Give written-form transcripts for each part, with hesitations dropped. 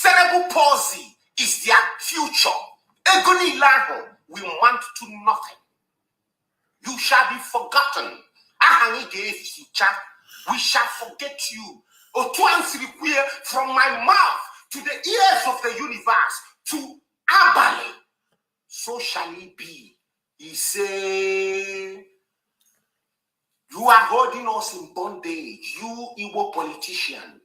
Cerebral palsy is their future. We want to nothing. You shall be forgotten. We shall forget you. From my mouth to the ears of the universe to Abali. So shall it be. He said, you are holding us in bondage. You Igbo politician.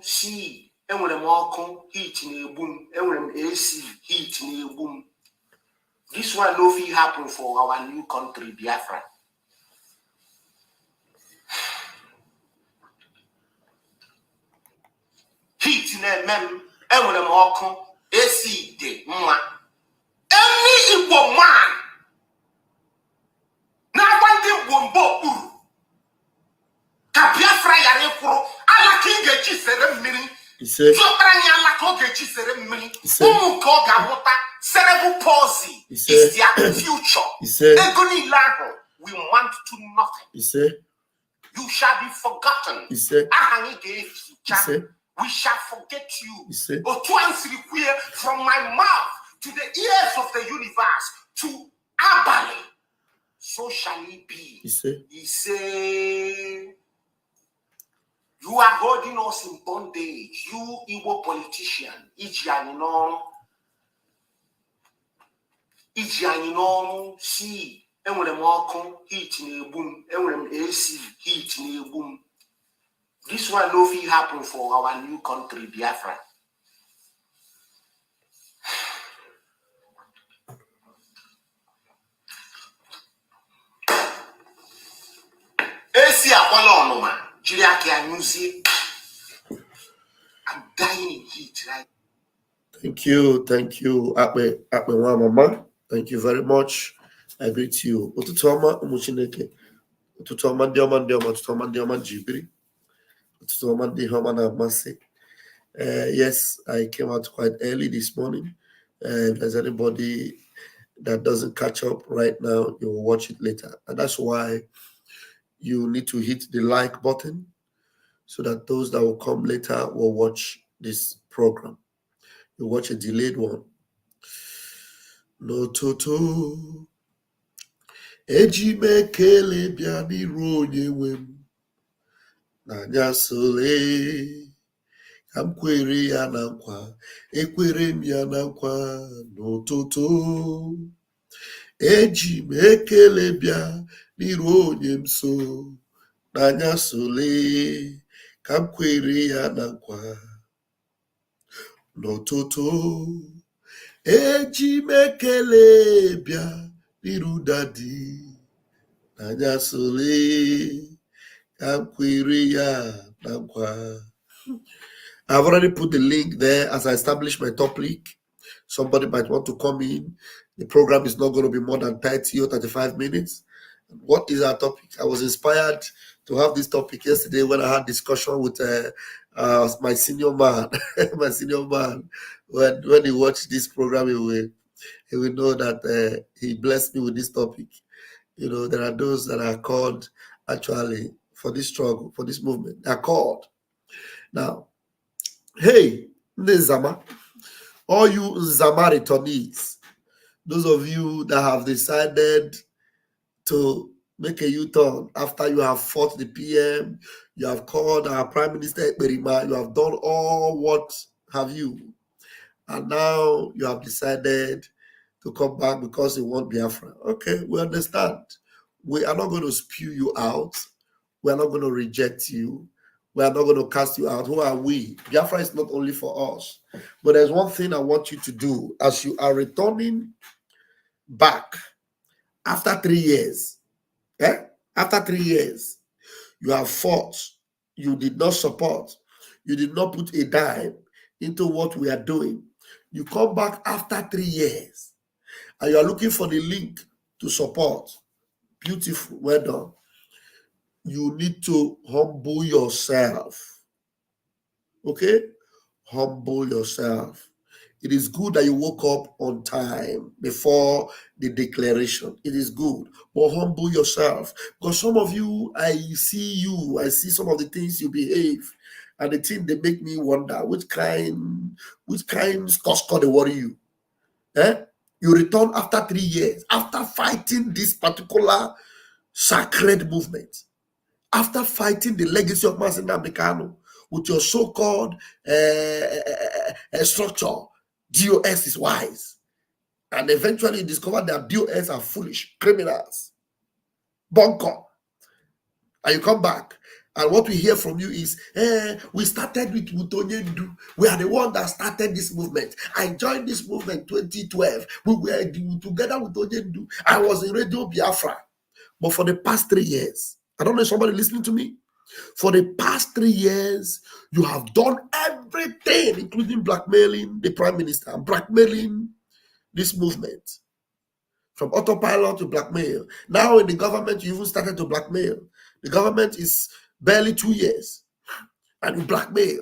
See. Enwere m ọkụ heat na-egbu m, enwere m AC heat na-egbu m. This one no fit happen for our new country Biafra. Heat na-eme m, enwere m ọkụ AC dị mma. Any Igbo man na-agba ndị Igbo mbọ okpuru Ogechi ceremony. He said, cerebral palsy he said, is their future. He said, we want to nothing. He said, you shall be forgotten. He said, He said, we shall forget you. He said, from my mouth to the ears of the universe to Abali, so shall it be. He said, you are holding us in bondage, you evil politician. See, enwere m ọkụ heat na-egbu m, enwere m AC heat na-egbu m. This one no fit happen for our new country, Biafra. AC akwala ọnụma, jiri aka anyụzie. I'm dying in heat, right? Thank you, Akpe Mama. Thank you very much. I greet you. Ututoma Umuchineke. Ututoma Dioma, Ututoma Dioma Jibri. Ututoma Dihoma na Masi. Yes, I came out quite early this morning. If there's anybody that doesn't catch up right now, you will watch it later. And that's why you need to hit the like button so that those that will come later will watch this program. You watch a delayed one. No toto. Ejime kele bia n'iru onye nwe m. N'anya sole. Ka m kwere ya na nkwa. Ekwere m ya na nkwa n'ụtụtụ. Eji m ekele bia n'iru onye m so. N'anya sole. Ka m kwere ya na nkwa n'ụtụtụ. Eji m ekele bia n'iru dadi. N'anya sole. Ka m kwere ya na nkwa. I've already put the link there as I establish my topic. Somebody might want to come in. The program is not going to be more than 30 or 35 minutes. What is our topic? I was inspired to have this topic yesterday when I had discussion with my senior man. My senior man, when he watched this program, he will know that he blessed me with this topic. You know, there are those that are called actually for this struggle, for this movement. They are called. Now, hey, Nzama, all you Nzama returnees, those of you that have decided to make a U-turn after you have fought the PM, you have called our Prime Minister Ekperima, you have done all what have you, and now you have decided to come back because you want Biafra. Okay, we understand. We are not going to spew you out. We are not going to reject you. We are not going to cast you out. Who are we? Biafra is not only for us. But there's one thing I want you to do as you are returning back after 3 years. After 3 years, you have fought. You did not support. You did not put a dime into what we are doing. You come back after 3 years and you are looking for the link to support. Beautiful. Well done. You need to humble yourself. Okay? Humble yourself. It is good that you woke up on time before the declaration. It is good. But humble yourself. Because some of you, I see some of the things you behave. And the thing they make me wonder, which kind score they worry you? You return after 3 years, after fighting this particular sacred movement. After fighting the legacy of Mazi Nnamdi Kanu with your so-called structure, DOS is wise. And eventually you discover that DOS are foolish, criminals, bunker. And you come back. And what we hear from you is, we started with ONYENDU. We are the one that started this movement. I joined this movement 2012. We were together with ONYENDU. I was in Radio Biafra. But for the past 3 years, I don't know if somebody listening to me. For the past 3 years, you have done everything, including blackmailing the Prime Minister and blackmailing this movement. From autopilot to blackmail. Now in the government, you even started to blackmail. The government is barely 2 years. and you blackmail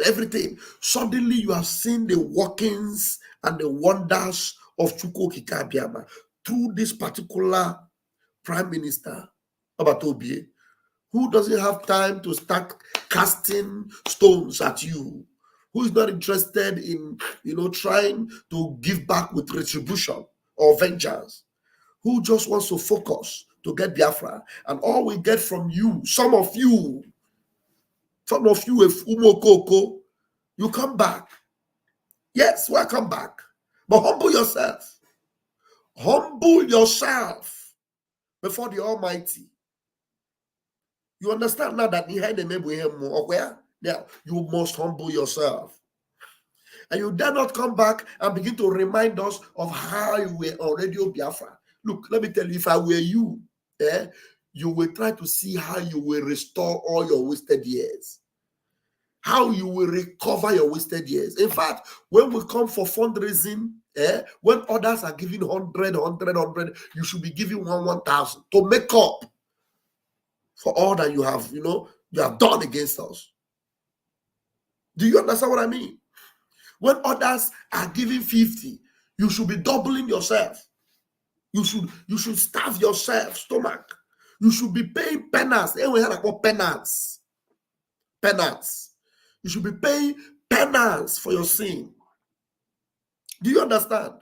everything. Suddenly you have seen the workings and the wonders of Chukwu Okike Abiama through this particular prime minister, Abatobie, who doesn't have time to start casting stones at you, who is not interested in, trying to give back with retribution or vengeance, who just wants to focus to get Biafra. And all we get from you, some of you, if Okoko, you come back. Yes, welcome back. But humble yourself. Humble yourself before the Almighty. You understand now that now you must humble yourself. And you dare not come back and begin to remind us of how you were already on Biafra. Look, let me tell you, if I were you, you will try to see how you will restore all your wasted years. How you will recover your wasted years. In fact, when we come for fundraising, when others are giving 100, you should be giving 1,000 to make up for all that you have, you have done against us. Do you understand what I mean? When others are giving 50, you should be doubling yourself. You should starve yourself, stomach. You should be paying penance. And we heard about penance. Penance. You should be paying penance for your sin. Do you understand?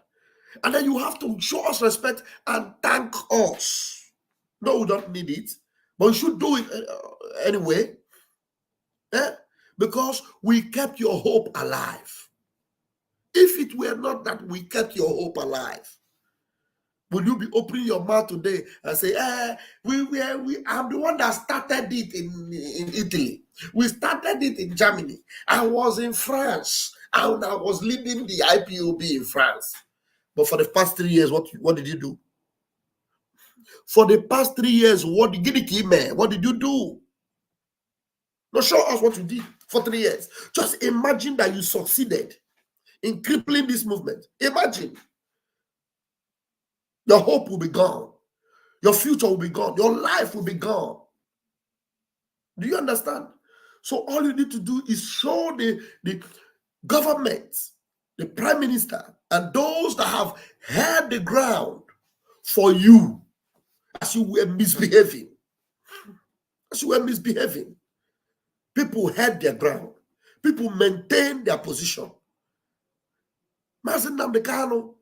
And then you have to show us respect and thank us. No, we don't need it, but you should do it anyway. Because we kept your hope alive. If it were not that we kept your hope alive, will you be opening your mouth today and say, I'm the one that started it in Italy. We started it in Germany. I was in France and I was leading the IPOB in France. But for the past 3 years, what did you do? For the past 3 years, what did you do? Now show us what you did for 3 years. Just imagine that you succeeded in crippling this movement. Imagine. Your hope will be gone. Your future will be gone. Your life will be gone. Do you understand? So all you need to do is show the government, the prime minister, and those that have held the ground for you as you were misbehaving. As you were misbehaving. People held their ground. People maintained their position. Mazi Nnamdi Kanu,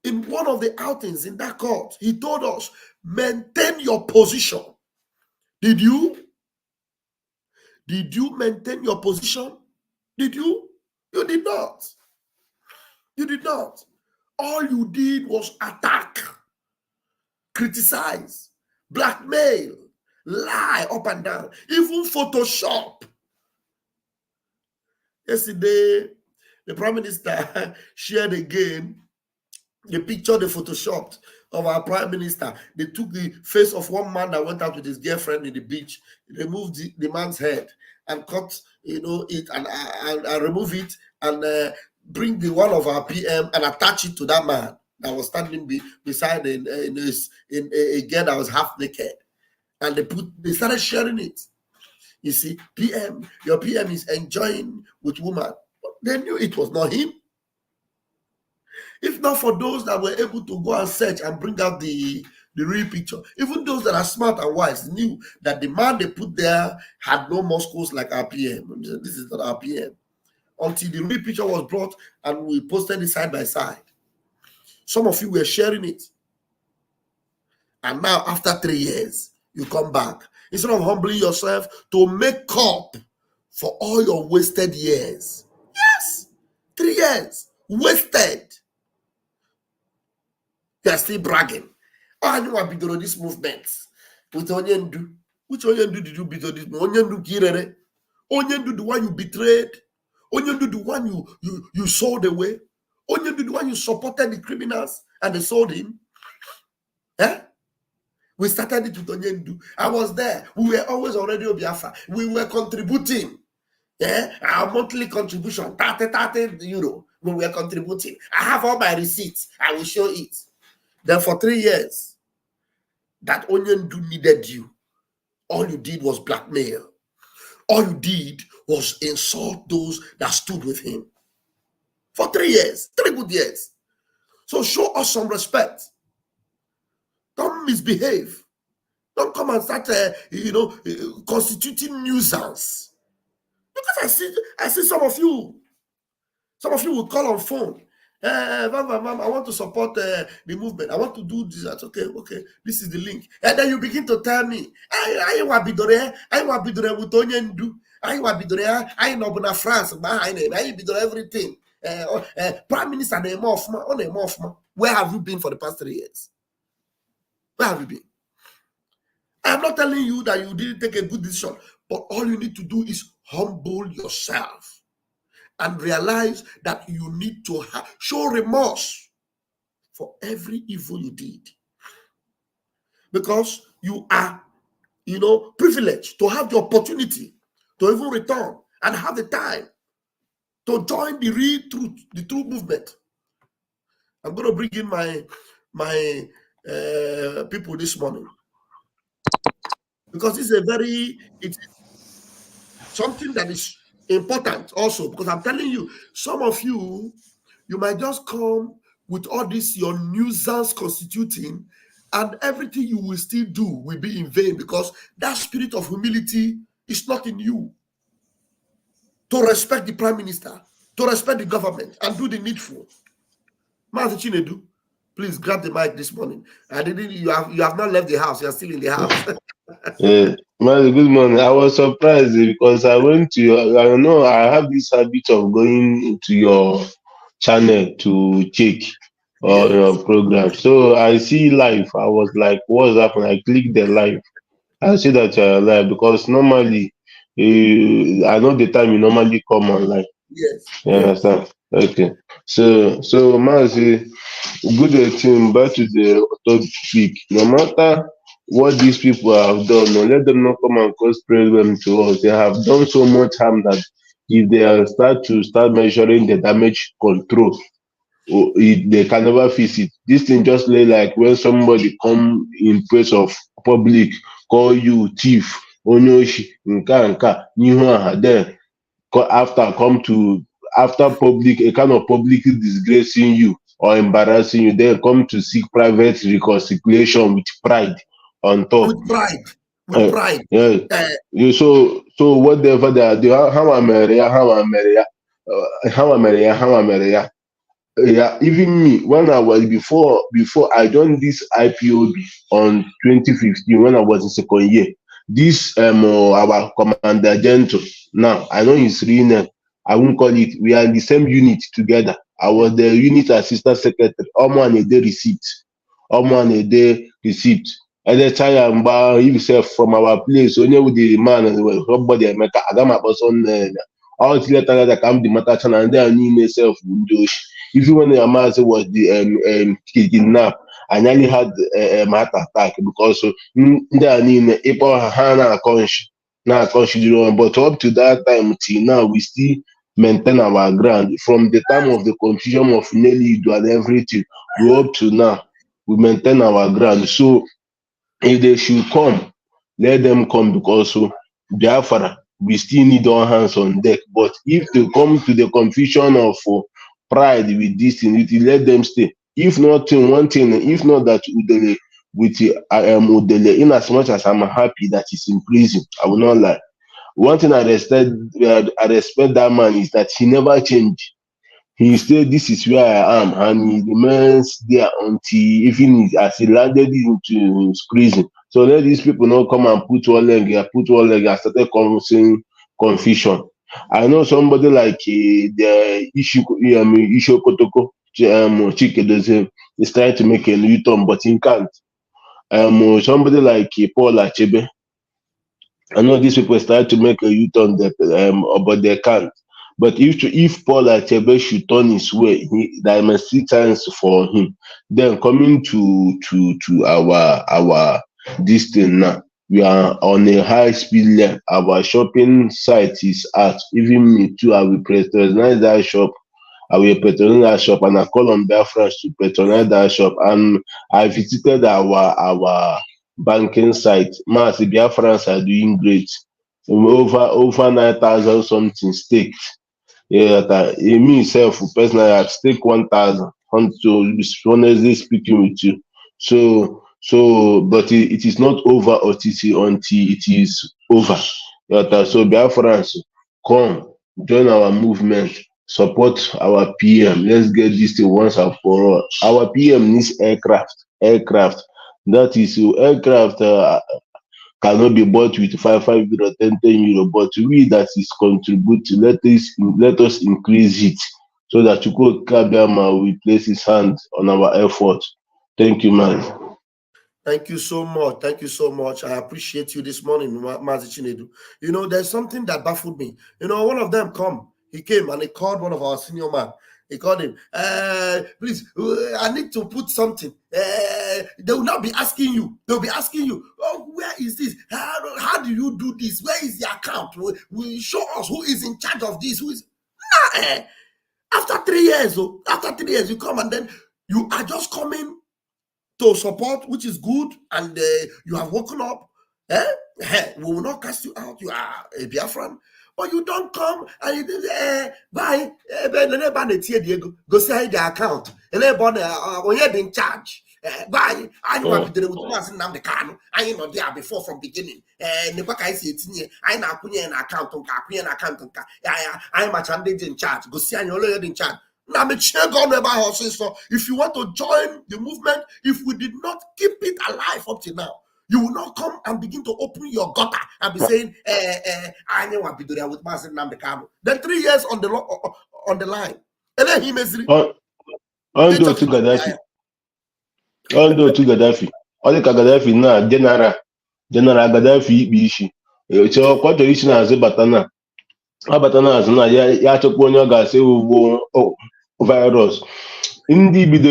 in one of the outings in that court, he told us, maintain your position. Did you? Did you maintain your position? Did you? You did not. You did not. All you did was attack, criticize, blackmail, lie up and down, even Photoshop. Yesterday, the Prime Minister shared again the picture they photoshopped of our Prime Minister. They took the face of one man that went out with his girlfriend in the beach, removed the man's head and cut, it and remove it and bring the one of our PM and attach it to that man that was standing beside a girl that was half naked, and they started sharing it. You see, your PM is enjoying with woman. They knew it was not him. If not for those that were able to go and search and bring out the real picture, even those that are smart and wise knew that the man they put there had no muscles like our PM. This is not our PM. Until the real picture was brought and we posted it side by side. Some of you were sharing it. And now, after 3 years, you come back. Instead of humbling yourself to make up for all your wasted years. Yes, 3 years wasted. You are still bragging. Oh, I know I beat on this movement with ONYENDU. Which ONYENDU did you beat on this movement? ONYENDU Kirere. ONYENDU, the one you betrayed. ONYENDU, the one you sold away. ONYENDU, the one you supported the criminals and they sold him. We started it with ONYENDU. I was there. We were always already on Biafra. We were contributing. Our monthly contribution, 30 euro. We were contributing. I have all my receipts. I will show it. Then for 3 years, that ONYENDU needed you. All you did was blackmail. All you did was insult those that stood with him for 3 years, 3 good years. So show us some respect. Don't misbehave. Don't come and start, constituting nuisance. Because I see some of you will call on phone. Ma'am, I want to support the movement. I want to do this. That's okay. This is the link. And then you begin to tell me, I want to be with ONYENDU. I want to be I know France. I be everything. Prime Minister, where have you been for the past 3 years? Where have you been? I'm not telling you that you didn't take a good decision, but all you need to do is humble yourself and realize that you need to show remorse for every evil you did. Because you are, privileged to have the opportunity to even return and have the time to join the true movement. I'm going to bring in my people this morning, because it's something that is important also, because I'm telling you, some of you might just come with all this, your nuisance constituting, and everything you will still do will be in vain, because that spirit of humility is not in you. To respect the prime minister, to respect the government, and do the needful. Master Chinedu, please grab the mic this morning. You have not left the house, you are still in the house. Man, good morning. I was surprised because I went to I have this habit of going to your channel to check your program. So I see live. I was like, what's happening? I clicked the live. I see that you're live because normally I know the time you normally come online. Yes. You understand? Okay. So Mazi, good thing back to the topic. No matter what these people have done, no, let them not come and cause problem to us. They have done so much harm that if they start measuring the damage control, they can never fix it. This thing just like when somebody come in place of public, call you thief, onyoshi, nka, then after public, a kind of publicly disgracing you or embarrassing you, then come to seek private reconciliation with pride on top. With pride. So whatever they are doing, how yeah, even me, when I was before I joined this IPOB on 2015, when I was in second year, this our commander gentle, now I know his real name, I won't call it, we are in the same unit together. I was the unit assistant secretary, almost a day receipt. At the time, himself from our place, only with the man and somebody make Agama person all later that come the matter channel and then himself even when the Amaz was the kidnap, I nearly had a heart attack because the April Hana but up to that time till now we still maintain our ground. From the time of the confusion of Nelly and everything, we up to now we maintain our ground. So if they should come, let them come, because Biafra, we still need all hands on deck. But if they come to the confusion of pride with this thing, let them stay. If not one thing, if not that Udele with Udele, in as much as I'm happy that he's in prison, I will not lie. One thing I respect that man is that he never changed. He said, "This is where I am," and he remains there until even as he landed into his prison. So let these people not come and put one leg and started causing confusion. I know somebody like the issue Kotoko Chike is trying to make a U-turn, but he can't. Somebody like Paul Achebe, I know these people start to make a U-turn, but they can't. But if Paul Achebe should turn his way, there must be chance for him. Then coming to our this thing now, we are on a high speed level. Our shopping site is out. Even me too, I will patronize that shop. And I call on Biafra to patronize that shop. And I visited our banking site. Mass Biafrans are doing great. over 9,000 something staked. Yeah, that me self personally I stake 1,000 to be honestly speaking with you. But it is not over until it is over. Yeah, so Biafrans, come join our movement, support our PM. Let's get this thing once and for all. Our PM needs aircraft. That is aircraft. Cannot be bought with €5 €10 but we that is contributing, let us increase it so that Chukwu Kabiama will place his hand on our effort. Thank you, man. Thank you so much. Thank you so much. I appreciate you this morning, Mazi Chinedu. You know, there's something that baffled me. You know, one of them he came and he called one of our senior man. He called him, please, I need to put something. They will not be asking you. They'll be asking you, oh, where is this? How do you do this? Where is the account? Will show us who is in charge of this? Who is after 3 years, you come and then you are just coming to support, which is good, and you have woken up. We will not cast you out. You are a Biafran, but you don't come and you bye. Go say the account. And when you're in charge, bye. I know what to was in the can. I am not there before from beginning. And the I see it. I now put an account on I am a candidate in charge. Go see you're in charge. If you want to join the movement, if we did not keep it alive up to now, you will not come and begin to open your gutter and be saying, I know what to do there with Master Namdekano. Then 3 years on the line. And then he Ondo to Gaddafi. Ọ dị ka Gaddafi na General Gaddafi ikpe isi. Ọ chọrọ isi na-azụ abata na azụ na ya achọkwa onye ọ ga-asị ugbo virus. Ndị bido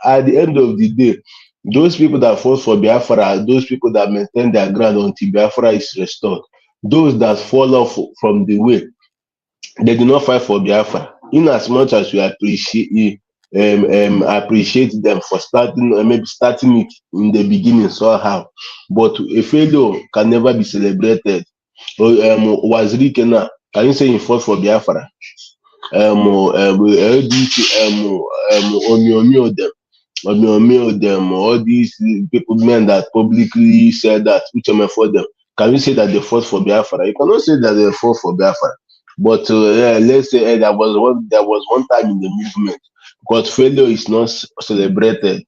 at the end of the day, those people that fought for Biafra are those people that maintain their ground until Biafra is restored. Those that fall off from the way, they do not fight for Biafra. In as much as we appreciate them for starting it in the beginning somehow, but a failure can never be celebrated. Wazirikena, can you say he fought for Biafra? Them, all these people, men that publicly said that, which am I for them? Can you say that they fought for Biafra? You cannot say that they fought for Biafra. But let's say there was one time in the movement, because failure is not celebrated.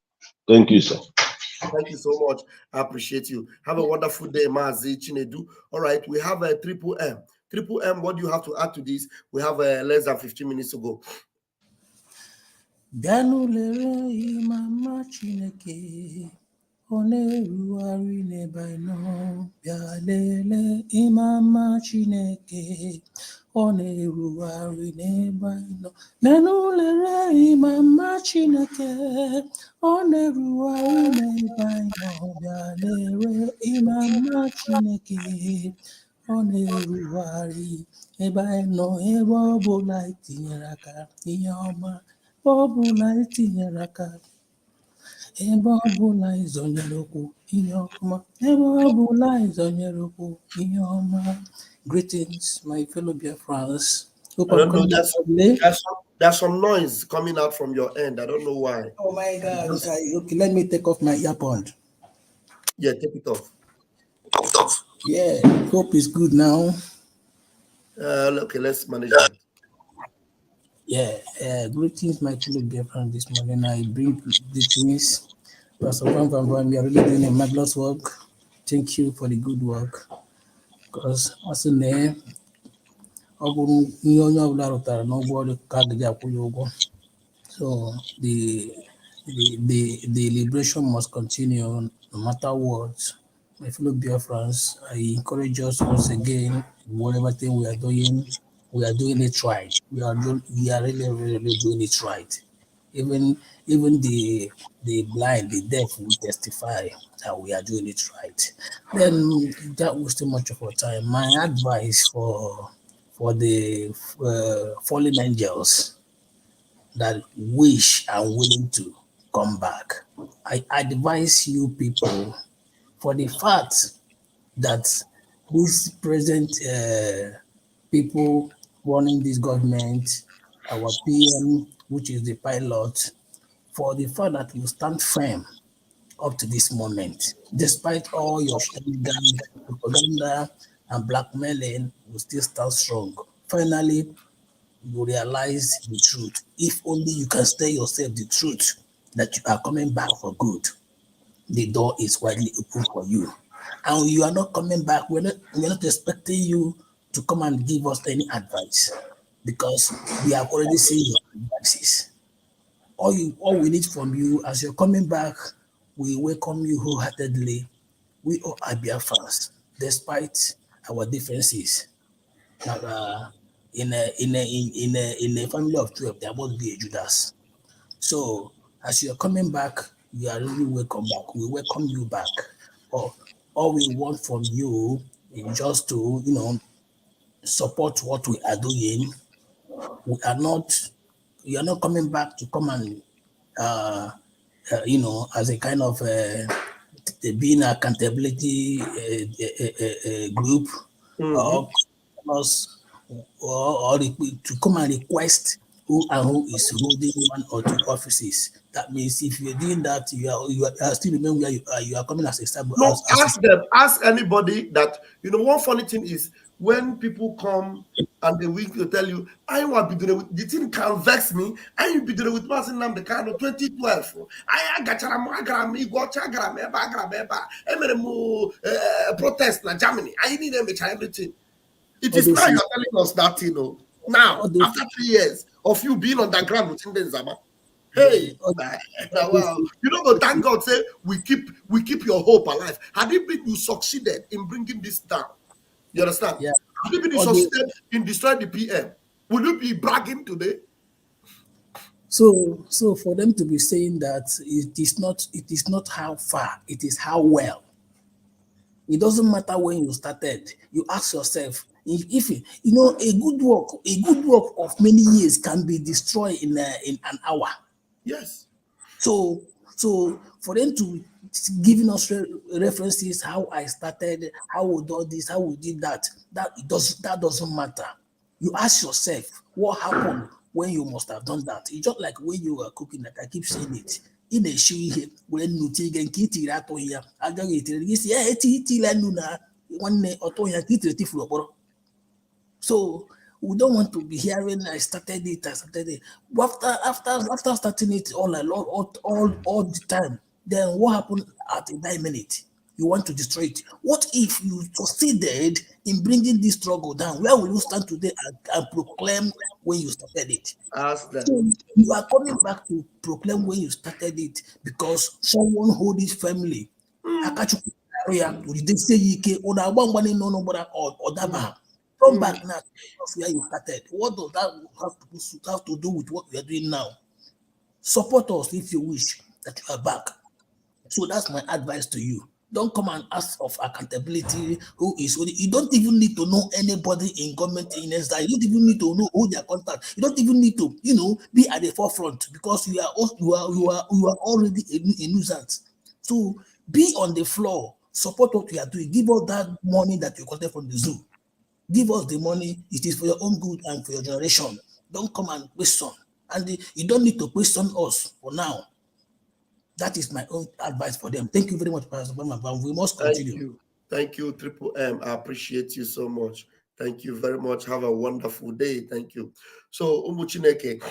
Thank you, sir. Thank you so much. I appreciate you. Have a wonderful day, Mazi Chinedu. All right, we have a Triple M. Triple M, what do you have to add to this? We have less than 15 minutes to go. Mama Chineke, Oneruari Nebaino, Bialele, Imama Chineke, Oneruari Nebaino, Menulere, Mama Chineke, Oneruari Nebaino, Bialere, Imama Chineke, Oneruari Nebaino, Ebo Bolai Tinyaraka, Iyoma. Ọbụla itinyere aka ebe ọbụla izonyere okwu ihe ọma ebe ọbụla izonyere okwu ihe ọma. Greetings, my fellow Biafrans. There's some noise coming out from your end. I don't know why. Oh my God. Okay, let me take off my earpod. Yeah, take it off. Yeah, hope it's good now. Okay, let's manage that. Yeah, greetings, my fellow Biafran. This morning I bring greetings. Pastor Van, we are really doing a marvelous work. Thank you for the good work. Because as in there, so the liberation must continue no matter what. My fellow Biafrans, I encourage us once again, whatever thing we are doing it right. We are really doing it right. Even the blind, the deaf will testify that we are doing it right. Then that was too much of our time. My advice for the fallen angels that wish and willing to come back, I advise you people, for the fact that these present people running this government, our PM, which is the pilot, for the fact that you stand firm up to this moment, despite all your shenanigans, propaganda, and blackmailing, you still stand strong. Finally, you realize the truth. If only you can tell yourself the truth that you are coming back for good, the door is widely open for you. And you are not coming back. We're not expecting you to come and give us any advice because we have already seen your advices. All we need from you as you're coming back, we welcome you wholeheartedly. We all are Biafrans, despite our differences. Now, in a family of 12, there must be a Judas. So as you're coming back, you are really welcome back. We welcome you back. All we want from you is just to, support what we are doing. We are not, you are not coming back to come and, as a kind of being accountability group, or us, to come and request who and who is holding one or two offices. That means if you're doing that, you are still remember where you are coming as a sub. No, ask anybody that, one funny thing is when people come and they will tell you, I want to be doing with the thing can vex me, I will be doing with Martin Nam the kind of 2012. I got protest in Germany. I need them everything. It is now you're telling us that, now, after 3 years of you being on the ground with Nzama. Hey, wow. You know, thank God, say we keep your hope alive. Had it been you succeeded in bringing this down? You understand? Yeah. Had it been you succeeded in destroying the PM? Will you be bragging today? So for them to be saying that it is not how far, it is how well. It doesn't matter when you started. You ask yourself, if a good work of many years can be destroyed in an hour. Yes. So for them to giving us references, how I started, how we do this, how we did that doesn't matter. You ask yourself, what happened when you must have done that? It's just like when you were cooking, like I keep saying it. In a shoe here, when you take and kitty rato here, I don't get it. You see, one or two. So we don't want to be hearing I started it. After starting it all the time, then what happened at a 9 minute? You want to destroy it. What if you succeeded in bringing this struggle down? Where will you stand today and proclaim when you started it? Ask them. So you are coming back to proclaim when you started it because someone hold his family. Come back now where you started. What does that have to do with what we are doing now? Support us if you wish that you are back. So that's my advice to you. Don't come and ask of accountability. You don't even need to know anybody in government in SDI. You don't even need to know who their contact. You don't even need to, be at the forefront because you are already a nuisance. So be on the floor. Support what we are doing. Give us that money that you collected from the zoo. Give us the money. It is for your own good and for your generation. Don't come and question. And you don't need to question us for now. That is my own advice for them. Thank you very much, Pastor Bama. We must continue. Thank you, Triple M. I appreciate you so much. Thank you very much. Have a wonderful day. Thank you. So, Umuchineke,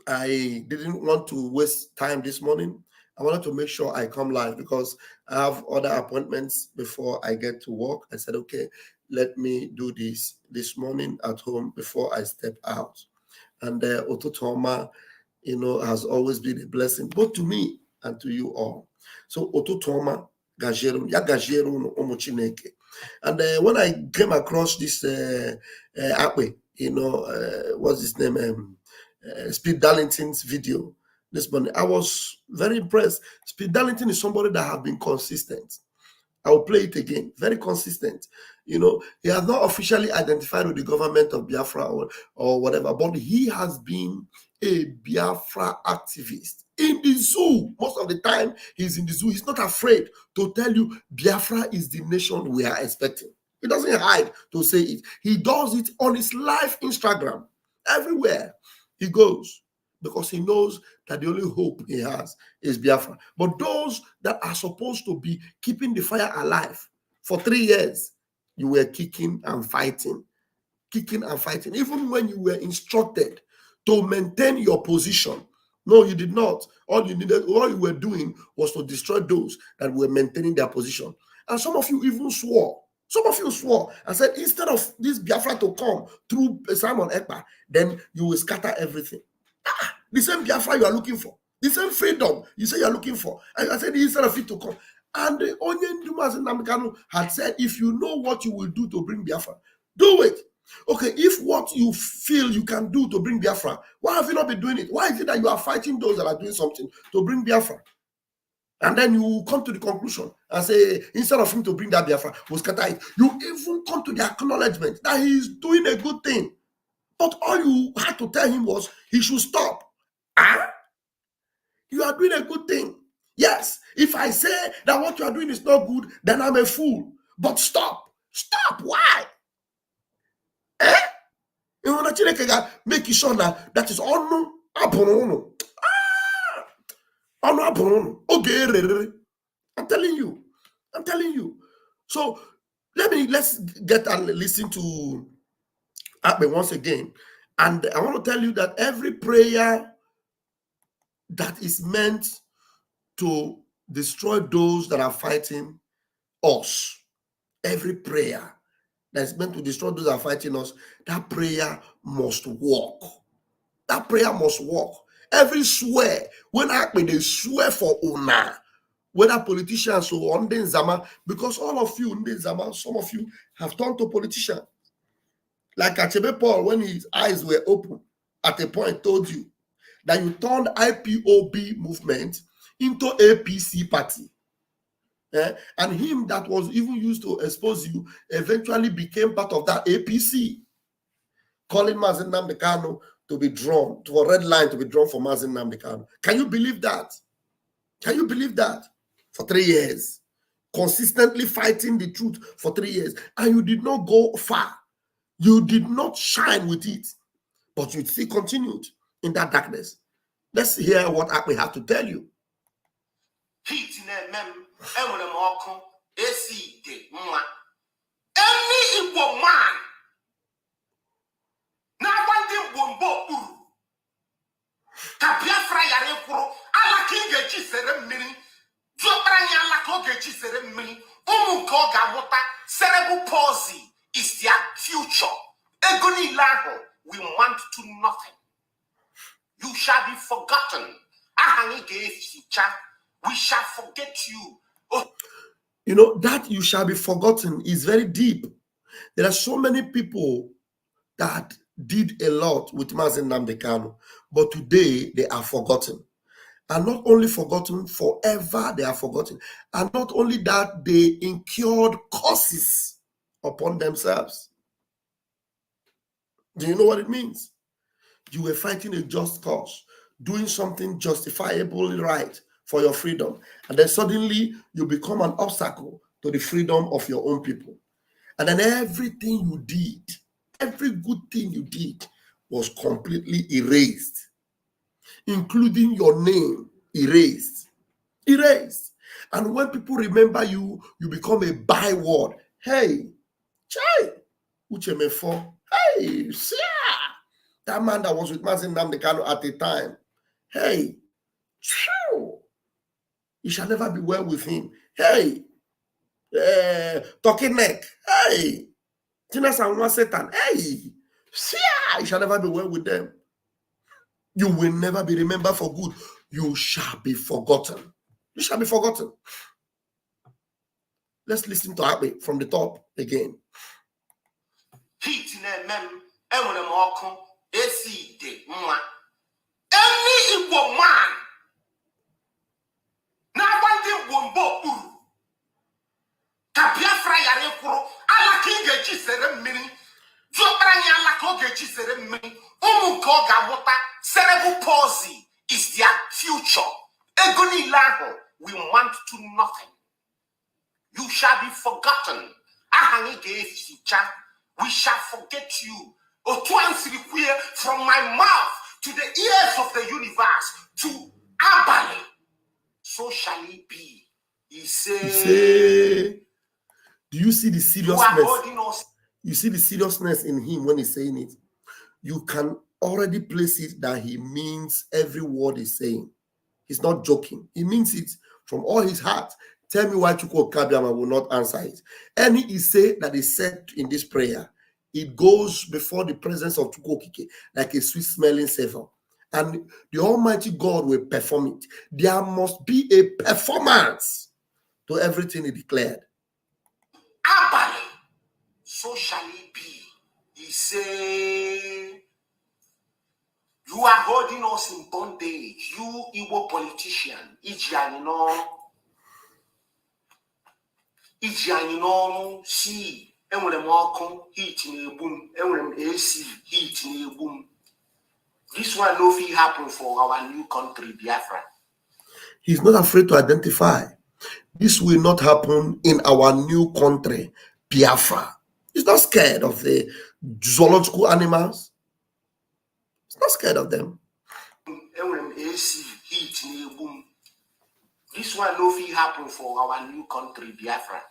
I didn't want to waste time this morning. I wanted to make sure I come live because I have other appointments before I get to work. I said, okay, let me do this morning at home before I step out. And Ototoma, has always been a blessing, both to me and to you all. So Ototoma, Gajeru, ya Gajeru no Omuchineke. And when I came across this Akwe, what's his name? Speed Darlington's video this morning, I was very impressed. Speed Darlington is somebody that have been consistent. I will play it again. Very consistent. You know, he has not officially identified with the government of Biafra or whatever, but he has been a Biafra activist in the zoo. Most of the time, he's in the zoo. He's not afraid to tell you Biafra is the nation we are expecting. He doesn't hide to say it. He does it on his live Instagram. Everywhere he goes, because he knows that the only hope he has is Biafra. But those that are supposed to be keeping the fire alive for 3 years, you were kicking and fighting. Even when you were instructed to maintain your position. No, you did not. All you were doing was to destroy those that were maintaining their position. And some of you even swore. Some of you swore and said, instead of this Biafra to come through Simon Ekpa, then you will scatter everything. The same Biafra you are looking for, the same freedom you say you are looking for. And I said, instead of it to come. And the ONYENDU Nnamdi Kanu had said, if you know what you will do to bring Biafra, do it. Okay, if what you feel you can do to bring Biafra, why have you not been doing it? Why is it that you are fighting those that are doing something to bring Biafra? And then you come to the conclusion and say, instead of him to bring that Biafra, we'll scatter it. You even come to the acknowledgement that he is doing a good thing. But all you had to tell him was he should stop. You are doing a good thing. Yes, if I say that what you are doing is not good, then I'm a fool. But stop. Stop. Why? You want to make sure that is onu abunu. Onu abunu. Okay, I'm telling you. So let's get and listen to Akbe once again. And I want to tell you that every prayer that is meant to destroy those that are fighting us, every prayer that is meant to destroy those that are fighting us, that prayer must work. That prayer must work. Every swear, when they swear for Una, whether politicians or Nzama, because all of you, Nzama, some of you have turned to politicians. Like Achebe Paul, when his eyes were open, at a point told you that you turned IPOB movement into APC party. And him that was even used to expose you eventually became part of that APC, calling Mazen Nnamdi Kanu to be drawn, to a red line to be drawn for Mazen Nnamdi Kanu. Can you believe that? Can you believe that? For 3 years, consistently fighting the truth for 3 years, and you did not go far. You did not shine with it, but you still continued in that darkness. Let's hear what Akpe has to tell you. Any Igbo man na wande bombo uru ka Biafra yare kwuru ala ka ị ga-eji sere mmiri jụọkpara ya ala ka ọ ga-eji sere mmiri ụmụ nke ọ ga-amụta cerebral palsy is their future. Ego niile ahụ we want to nothing. You shall be forgotten. Aha anyị ga-eficha. We shall forget you. Oh. You know, that you shall be forgotten is very deep. There are so many people that did a lot with Mazen Nnamdi Kanu, but today they are forgotten. And not only forgotten, forever they are forgotten. And not only that, they incurred curses upon themselves. Do you know what it means? You were fighting a just cause, doing something justifiably right for your freedom. And then suddenly you become an obstacle to the freedom of your own people. And then everything you did, every good thing you did was completely erased, including your name, erased. And when people remember you, you become a byword. Hey, chai, uchemefo. Hey, that man that was with Mazen Nnamdi Kanu at the time. Hey, you shall never be well with him. Hey, talking neck. Hey, Tina Sanwa Satan. Hey, you shall never be well with them. You will never be remembered for good. You shall be forgotten. You shall be forgotten. Let's listen to Akpe from the top again. Any Igbo man na wande bombo uru ka Biafra yare kwuru ala ka ị ga-eji sere mmiri jụọkpara anyị ala ka ọ ga-eji sere mmiri ụmụ nke ọ ga-amụta cerebral palsy is their future. Ego niile ahụ we want to nothing. You shall be forgotten. Aha anyị ga-eficha. We shall forget you. Otu anyị siri kwuye from my mouth to the ears of the universe to abalị. So shall it be. He said, do you see the seriousness? You see the seriousness in him when he's saying it. You can already place it that he means every word he's saying. He's not joking. He means it from all his heart. Tell me why Chukwu Kabiama will not answer it. Any essay that is said in this prayer, it goes before the presence of Chukwu Okike like a sweet smelling savor. And the Almighty God will perform it. There must be a performance to everything he declared. Abale, so shall it be. He said, you are holding us in bondage, you Igbo politician. See, enwere m ọkụ heat na-egbu m, enwere m AC heat na-egbu m. This one no fit happen for our new country, Biafra. He's not afraid to identify. This will not happen in our new country, Biafra. He's not scared of the zoological animals. He's not scared of them. AC heat na-egbu m. This one no fit happen for our new country, Biafra.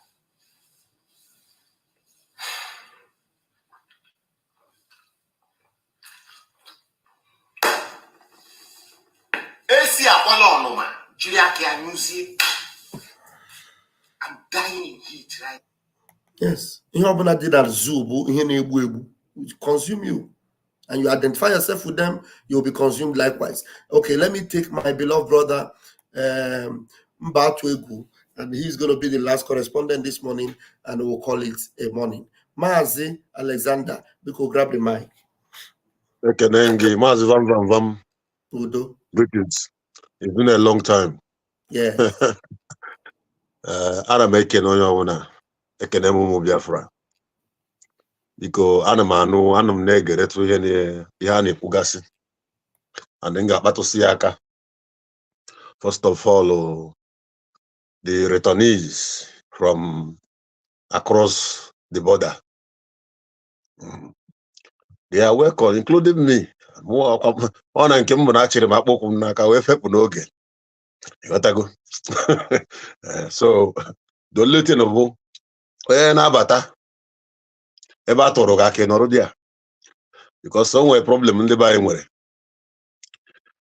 I'm dying in heat, right? Yes. You did that zoo, consume you. And you identify yourself with them, you'll be consumed likewise. Okay, let me take my beloved brother Mbatwegu, and he's going to be the last correspondent this morning, and we'll call it a morning. Mazi Alexander, we could grab the mic. Okay, Mazi Vam. Udo. Greetings. It's been a long time. Yeah. Ana m ekene onye ọbụla ekene m Biafra biko ana m na-egeretụ ihe a na-ekwugasị and m ga-akpatụsị ya aka. First of all, the returnees from across the border, they are welcome, including me. Ọ na nke m bụ na achịrị m akpụkwụ m n'aka wee fepụ n'oge. So the only thing bụ onye na-abata ebe a tụrụ gị aka nọrọ dị a, because o nwere problem ndị be anyị nwere.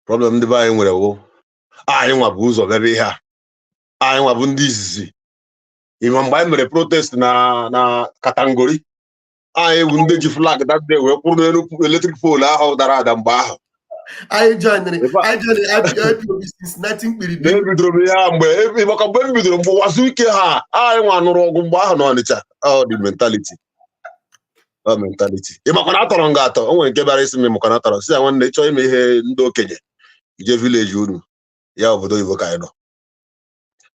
Problem ndị be anyị nwere bụ anyị nwa bụ ụzọ bebe ihe a, anyị nwa bụ ndị izizi. Even mgbe anyị mere protest na Katangori, anyị bụ ndị ji flag that day wee kwụrụ n'elu electric pole ahụ dara ada mgbe ahụ. I joined the IPOB since 19 They bidoro ya mgbe m bidoro mgbe wazu ike ha anyị nwa nụrụ ọgụ mgbe ahụ n'Ọnịcha. The mentality. Ị makwa na atọrọ nga atọ, o nwere nke bịara isi m makwa na atọrọ si ya nwanne ịchọ ime ihe ndị okenye ije village unu ya obodo oyibo ka anyị nọ.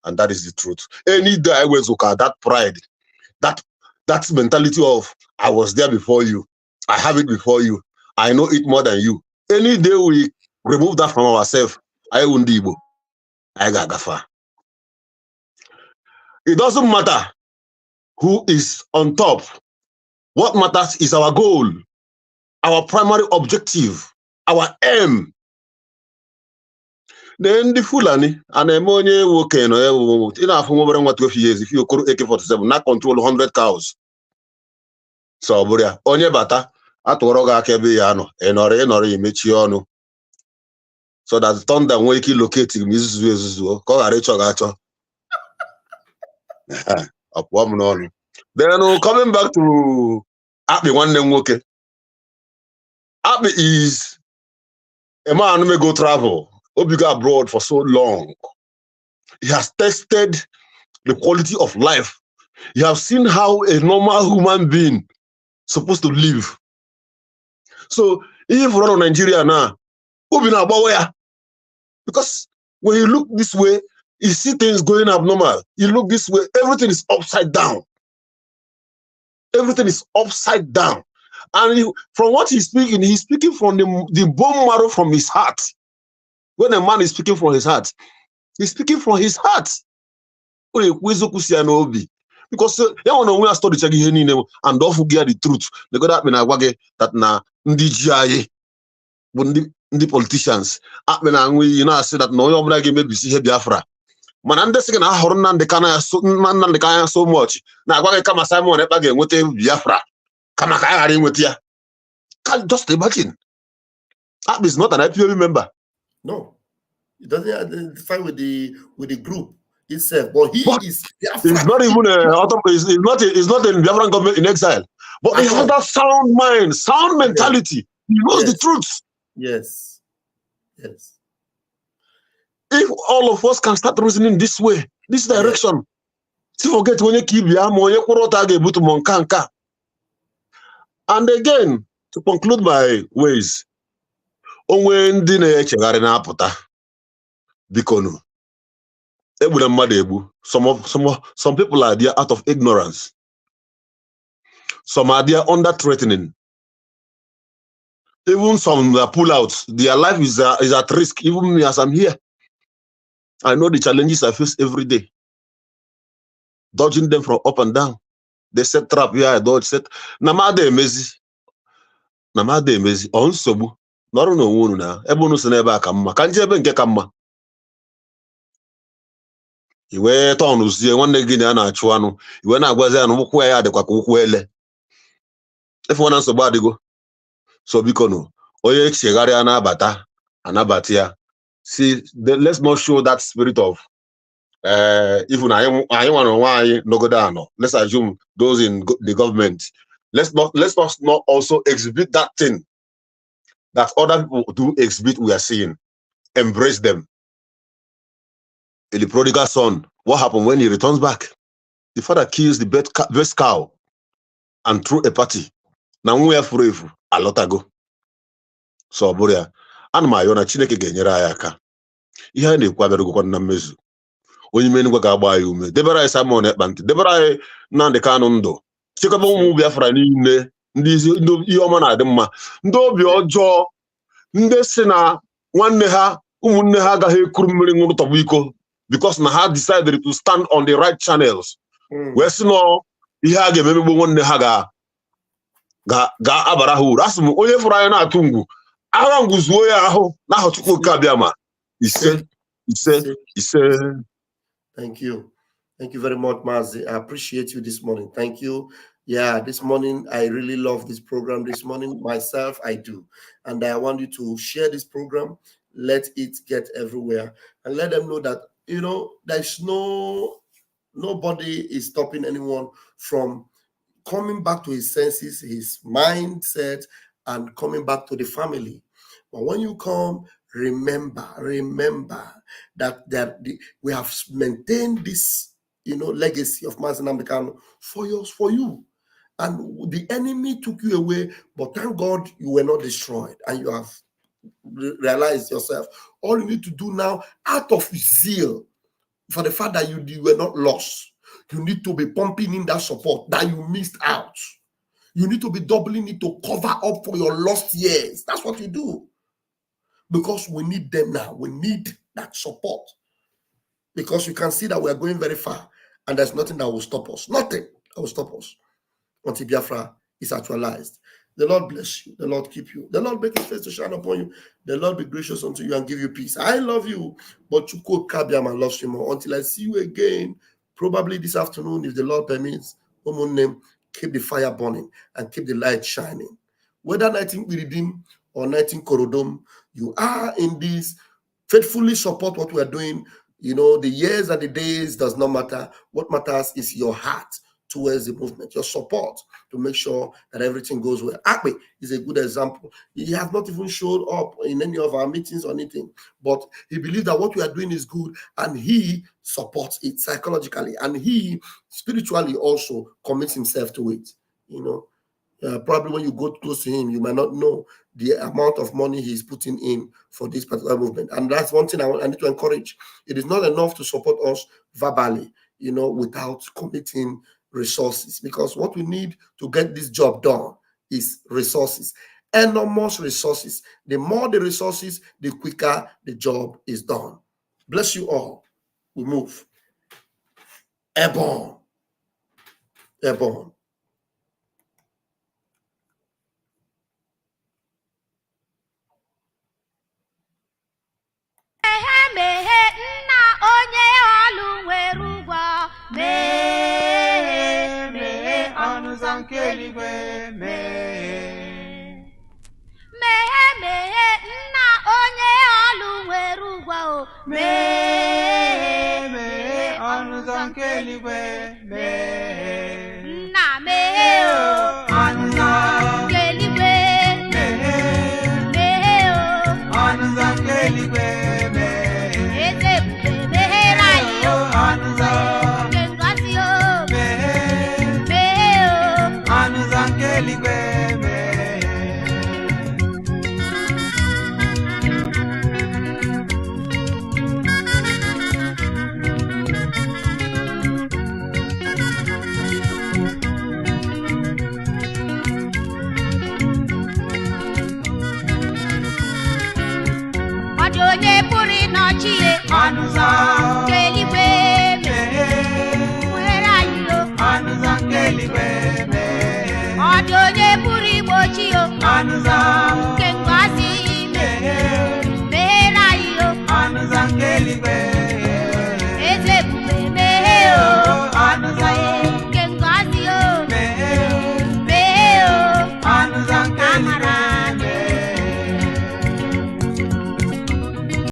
And that is the truth. Any day I was that pride, that mentality of I was there before you, I have it before you, I know it more than you. Any day we remove that from ourselves, I won't be able. I got gafa. It doesn't matter who is on top. What matters is our goal, our primary objective, our aim. Then the Fulani and Emonye Wokeno, enough from over 12 years if you could AK-47, not control 100 cows. So, Buria, Onye Bata, Atoroga Kebiano, Enore Michiono. So that thunder wake locating Mrs. Kogarecho. Up one on. Then coming back to Abby one name okay. Abby is a man who may go travel. Obiga abroad for so long. He has tested the quality of life. He has seen how a normal human being supposed to live. So if we're on Nigeria now, Obina Bawaya, because when you look this way, You see things going abnormal. You look this way, everything is upside down. Everything is upside down. And from what he's speaking from the bone marrow from his heart. When a man is speaking from his heart, he's speaking from his heart. Because we are studying and don't forget the truth. They got that na the politicians. I say that no one maybe see Biafra. Man, I'm just saying, I so much. Now, I come Simon again with Biafra. Come with you. Can't just imagine. That is not an IPOB member. No, he doesn't identify with the group itself, but he is Biafra. He's not even he's not in Biafran government in exile. But he has that sound mind, sound mentality. He knows the truth. Yes. Yes. If all of us can start reasoning this way, this direction, forget when you keep and again, to conclude my ways, some people are there out of ignorance. Some are there under threatening. Even some pull out. Their life is at risk. Even me as I'm here, I know the challenges I face every day. Dodging them from up and down. They set trap here, I dodge set. Namade emezi. Onsobu. Noru no wunu na. Ebunu seneba kamma. Kanje ebe nke kamma. Iwe ton uzie nwanne gị na na-achụ anụ. Iwe na-agwazi anụ ụkwụ ya adịkwa ka ụkwụ ele. Efe wana nsogbu adịgo. So biko no. Onye chegharịa na-abata, anabata ya. See, let's not show that spirit of even I want why no go down. Let's assume those in the government. Let's not also exhibit that thing that other people do exhibit. We are seeing. Embrace them. The prodigal son. What happened when he returns back? The father kills the best cow and threw a party. Now we are forever. A lot ago. So Boria. And my own Chineke genyere aka. Ihe na-ekwu abịarụgokwa na mmezu. Onye ime ngwa ga-agba ya ume. Debere anyị Simon Ekpanti. Debere anyị Nnamdi Kanu ndụ. Chekwa ụmụ Biafra niile. Ndị ihe ọma na-adị mma. Ndị obi ọjọọ. Ndị si na nwanne ha, ụmụnne ha agaghị ekuru mmiri ṅụrụ tọgbọ iko. Because na ha decided to stand on the right channels. Wee sị nọ ihe a ga-ememegbo nwanne ha ga-abara ha uru. Asị m onye fụrụ anyị na-atụ ngwu. Agha ngwuzuo ya ahụ n'aha Chukwu oke abịa ma. Ise. Thank you. Thank you very much, Mazi. I appreciate you this morning. Thank you. Yeah, this morning, I really love this program this morning. Myself, I do. And I want you to share this program. Let it get everywhere. And let them know that, there's nobody is stopping anyone from coming back to his senses, his mindset, and coming back to the family. But when you come, remember that we have maintained this, legacy of Mazi Nnamdi Kanu for you. And the enemy took you away, but thank God you were not destroyed and you have realized yourself. All you need to do now, out of zeal for the fact that you were not lost, you need to be pumping in that support that you missed out. You need to be doubling it to cover up for your lost years. That's what you do. Because we need them now. We need that support. Because you can see that we are going very far and there's nothing that will stop us. Nothing that will stop us until Biafra is actualized. The Lord bless you. The Lord keep you. The Lord make his face to shine upon you. The Lord be gracious unto you and give you peace. I love you, but Chukwu Kabiama loves you more. Until I see you again, probably this afternoon, if the Lord permits, keep the fire burning and keep the light shining. Whether 19 kpiridim or 19 korodom, you are in this, faithfully support what we are doing. The years and the days does not matter. What matters is your heart towards the movement, your support to make sure that everything goes well. Akpe is a good example. He has not even showed up in any of our meetings or anything, but he believes that what we are doing is good and he supports it psychologically and he spiritually also commits himself to it. Probably when you go close to him, you might not know the amount of money he's putting in for this particular movement. And that's one thing I need to encourage. It is not enough to support us verbally, without committing resources, because what we need to get this job done is resources, enormous resources. The more the resources, the quicker the job is done. Bless you all. We move. Airborne. Airborne. Anuza